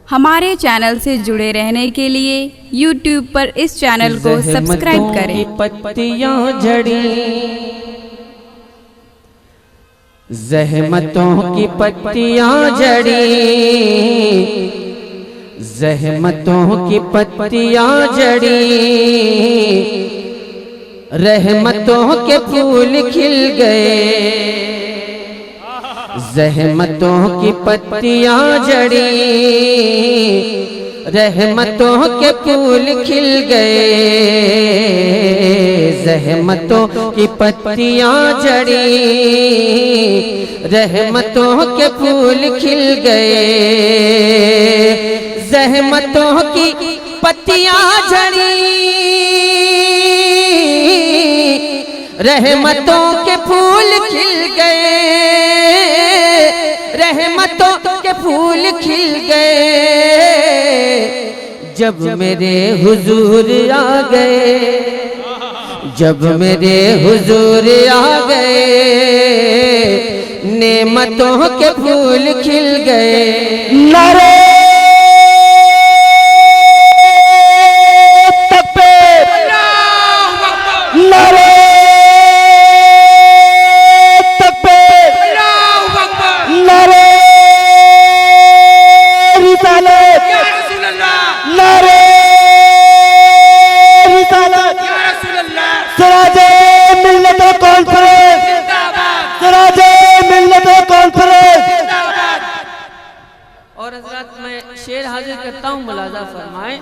हमारे चैनल से जुड़े रहने के लिए YouTube पर इस चैनल को सब्सक्राइब करें। पत्तियां झड़ी, ज़हमतों की पत्तियां झड़ी, ज़हमतों की पत्तियां झड़ी, रहमतों के फूल खिल गए। ज़हमतों की पत्तियां झड़ी, रहमतों के फूल खिल गए। ज़हमतों की पत्तियां झड़ी, रहमतों के फूल खिल गए। ज़हमतों की पत्तियां झड़ी, रहमतों के फूल खिल गए। रहमतों के फूल खिल गए जब मेरे हुजूर आ गए, जब मेरे हुजूर आ गए। नेमतों के फूल खिल गए। नारे शेर हाजिर करता हूँ, मुलाजा फरमाएं,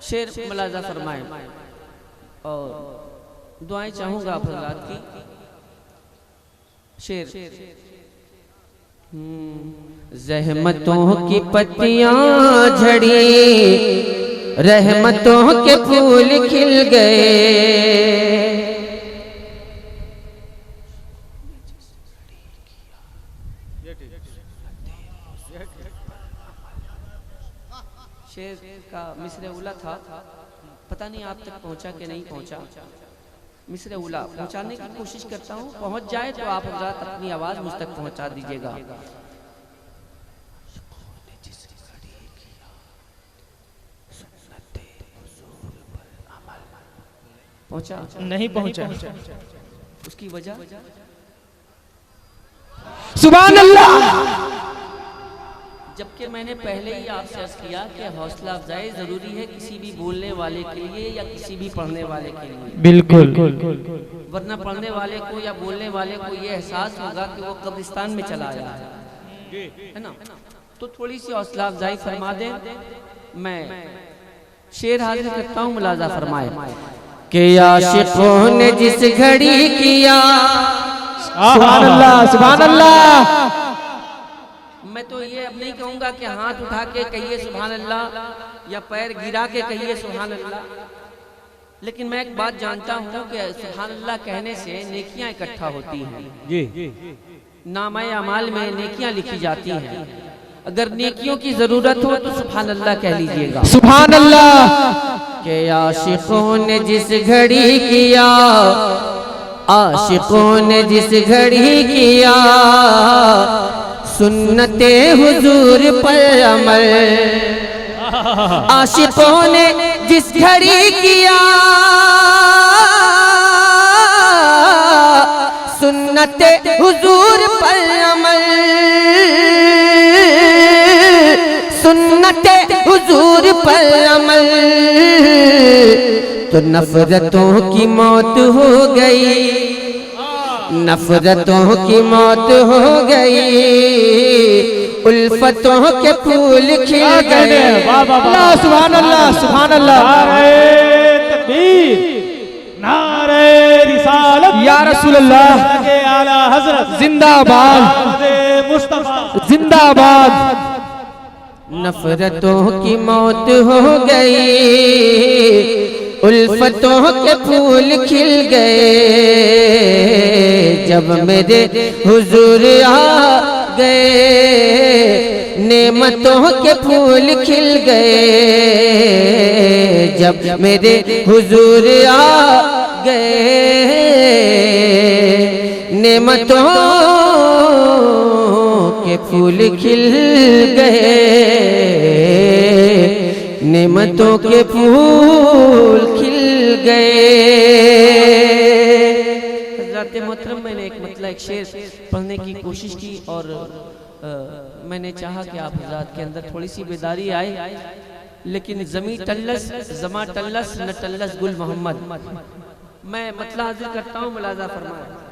शेर मुलाजा फरमाएं और दुआएं चाहूंगा आप हज़रात की। शेर ज़हमतों की पत्तियां झड़ी, रहमतों के फूल खिल गए। शेर का मिसरे उला था, पता नहीं आप तक पहुंचा कि नहीं पहुंचा। मिसरे उला पहुंचाने की कोशिश करता हूं, पहुंच जाए तो आप हज़रात अपनी आवाज मुझ तक पहुंचा दीजिएगा। पहुंचा नहीं पहुंचा, उसकी वजह सुभान अल्लाह। जबकि मैंने पहले ही आपसे अर्ज किया कि हौसला अफजाई जरूरी है किसी भी बोलने वाले के लिए या किसी भी पढ़ने वाले के लिए। बिल्कुल, वरना पढ़ने वाले को या बोलने वाले को ये एहसास होगा कि वो कब्रिस्तान में चला आया है ना। तो थोड़ी सी हौसला अफजाई फरमा दें। मैं शेर हाजिर करता हूँ, मुलाजा फरमाए कि आशिकों ने जिस घड़ी किया। सुभान अल्लाह, सुभान अल्लाह। मैं तो ये अब नहीं कहूंगा कि हाथ उठा के कहिए सुभान अल्लाह या पैर गिरा के कहिए सुभान अल्लाह, लेकिन मैं एक बात जानता हूँ कि सुभान अल्लाह कहने से नेकियां इकट्ठा होती हैं जी। नामाए अमाल में नेकियां लिखी जाती हैं। अगर नेकियों की जरूरत हो तो सुभान अल्लाह कह लीजिएगा। सुभान अल्लाह। के आशिकों ने जिस घड़ी किया, आशिकों ने जिस घड़ी किया, सुन्नते हुजूर पर अमल। आशिकों ने जिस घड़ी किया, सुन्नते हुजूर पर अमल, सुन्नते हुजूर पर अमल। तो नफरतों की मौत हो गई, नफरतों की मौत हो गई, उल्फतों के फूल खिल गए। अल्लाह, सुभान अल्लाह, सुभान अल्लाह। नारे तकबीर, नारे रिसालत, या रसूल अल्लाह के आला हजरत जिंदाबाद, मुस्तफा जिंदाबाद। नफरतों की मौत हो गई, उल्फतों के फूल खिल गए। जब मेरे हुजूर आ गए, नेमतों के फूल खिल गए। जब मेरे हुजूर आ गए, नेमतों के फूल खिल गए। नेमतों के फूल खिल गए। हज़रात मोहतरम, मैंने एक शेर पढ़ने की कोशिश की और मैंने चाहा कि आप हज़रात के अंदर थोड़ी सी बेदारी आए, लेकिन जमी टल्लस जमा टल्लस न टल्लस गुल मोहम्मद। मैं मतला हाजिर करता हूँ, मुलाजा फरमाए।